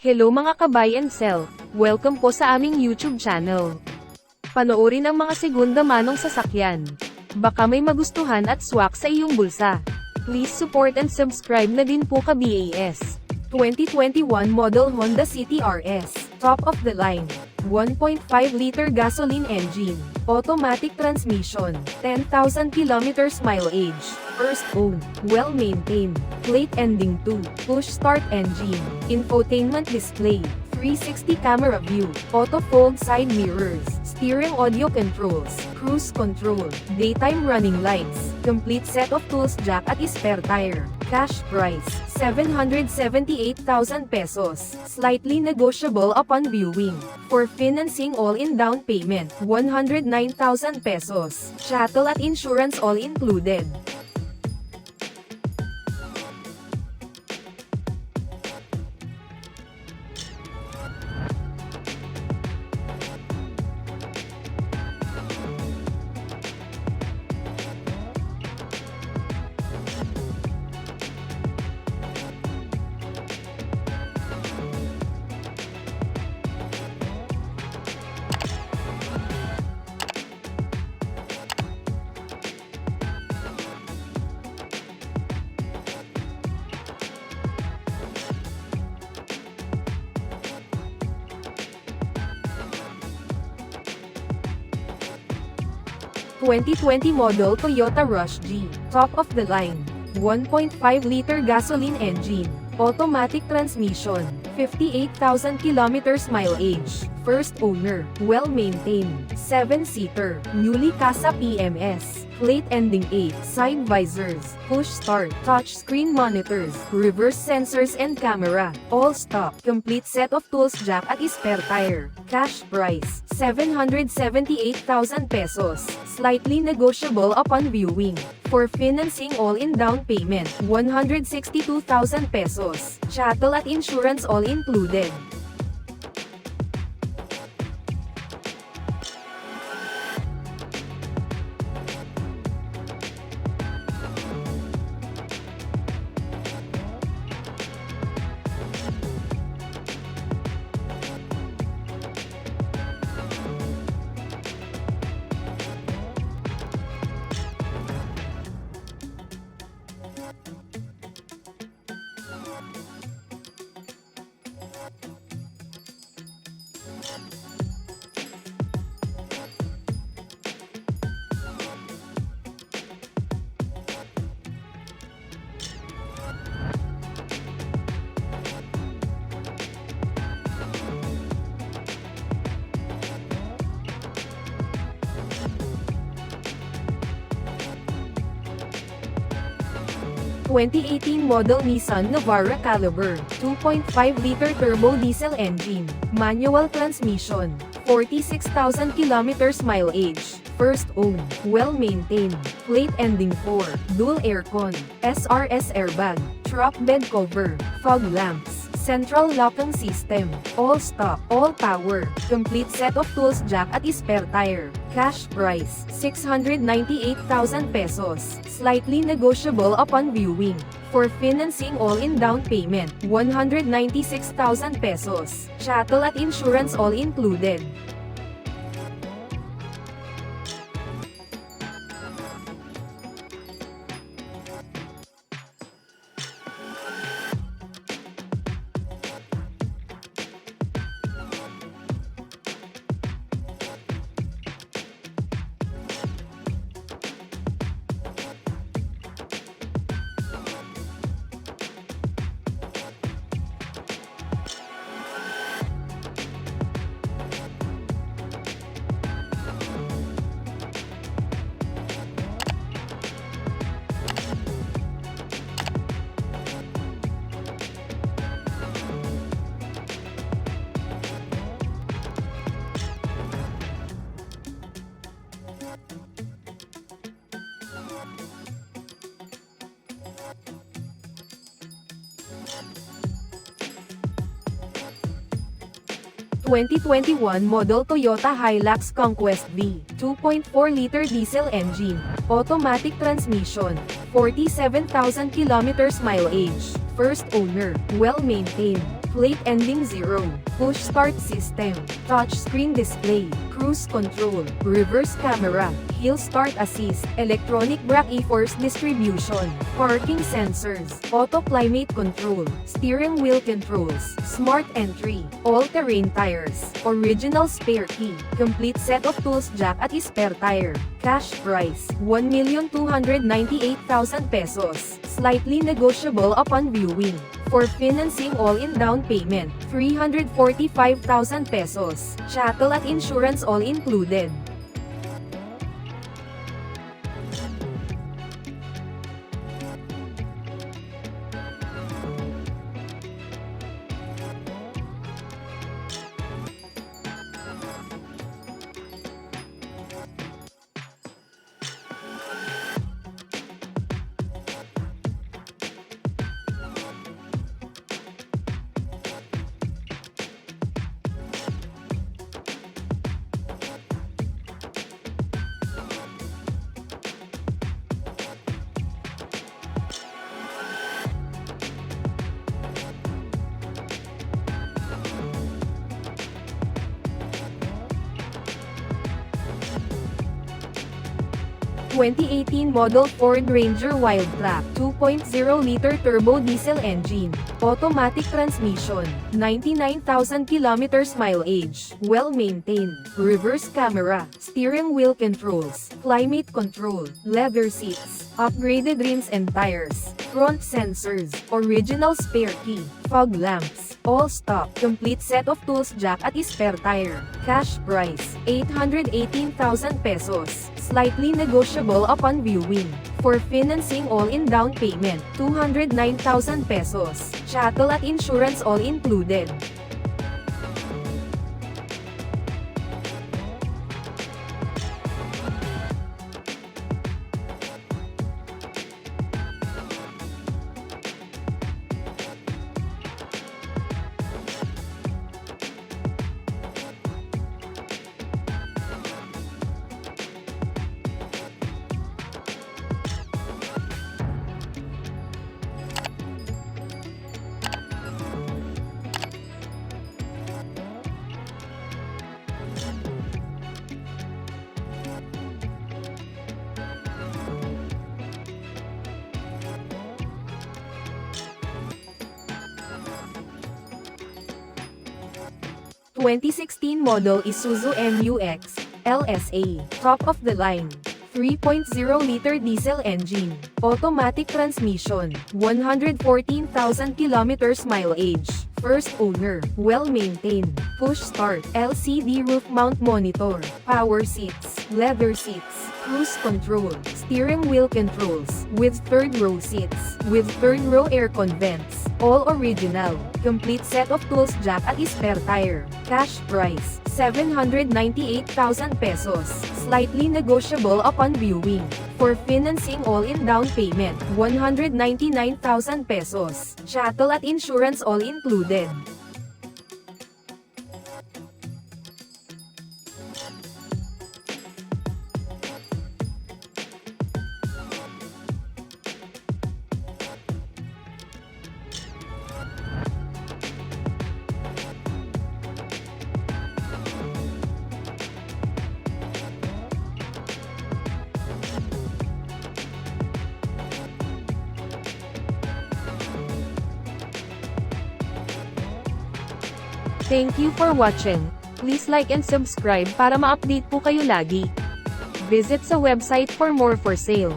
Hello mga ka-buy and sell, welcome po sa aming YouTube channel. Panoorin ang mga segunda manong sasakyan. Baka may magustuhan at swak sa iyong bulsa. Please support and subscribe na din po ka-BAS. 2021 model Honda City RS, top of the line. 1.5-liter gasoline engine, automatic transmission, 10,000 kilometers mileage, first owned, well-maintained, plate ending 2, push start engine, infotainment display, 360 camera view, auto fold side mirrors, steering audio controls, cruise control, daytime running lights, complete set of tools jack at spare tire. Cash price, 778,000 pesos, slightly negotiable upon viewing. For financing all-in down payment, 109,000 pesos, chattel at insurance all included. ...2020 model Toyota Rush G, top of the line. 1.5-liter gasoline engine, automatic transmission, 58,000 kilometers mileage, first owner, well-maintained, 7-seater, newly Casa PMS, plate ending 8, side visors, push start, touchscreen monitors, reverse sensors and camera, all stock, complete set of tools jack at spare tire. Cash price, 778,000 pesos, slightly negotiable upon viewing. For financing all-in down payment, 162,000 pesos, chattel at insurance all included. ...2018 model Nissan Navara Calibre, 2.5-liter turbo diesel engine, manual transmission, 46,000 kilometers mileage, first owned, well-maintained, plate ending 4, dual aircon, SRS airbag, truck bed cover, fog lamps, central locking system, all stock, all power, complete set of tools jack at spare tire. Cash price, 698,000 pesos, slightly negotiable upon viewing. For financing all-in down payment, 196,000 pesos, chattel at insurance all included. ...2021 model Toyota Hilux Conquest V, 2.4-liter diesel engine, automatic transmission, 47,000 kilometers mileage, first owner, well-maintained, plate ending 0, push start system, touchscreen display, cruise control, reverse camera, hill start assist, electronic brake force distribution, parking sensors, auto climate control, steering wheel controls, smart entry, all-terrain tires, original spare key, complete set of tools jack at spare tire. Cash price, 1,298,000 pesos, slightly negotiable upon viewing. For financing all-in down payment, 345,000 pesos, chattel at insurance all included. (2018) model Ford Ranger Wildtrak 2.0-liter turbo diesel engine, automatic transmission, 99,000 kilometers mileage, well-maintained, reverse camera, steering wheel controls, climate control, leather seats, upgraded rims and tires, front sensors, original spare key, fog lamps, all stock, complete set of tools jack at spare tire. Cash price, 818,000 pesos, slightly negotiable upon viewing. For financing all-in down payment, 209,000 pesos, chattel at insurance all included. (2016) model Isuzu MU-X LSA, top of the line, 3.0-liter diesel engine, automatic transmission, 114,000 kilometers mileage, first owner, well-maintained, push start, LCD roof mount monitor, power seats, leather seats, cruise control, steering wheel controls, with third row seats, with third row aircon vents, all original, complete set of tools jack at spare tire. Cash price, 798,000 pesos, slightly negotiable upon viewing. For financing all-in down payment, 199,000 pesos, chattel at insurance all included. Thank you for watching. Please like and subscribe para ma-update po kayo lagi. Visit sa website for more for sale.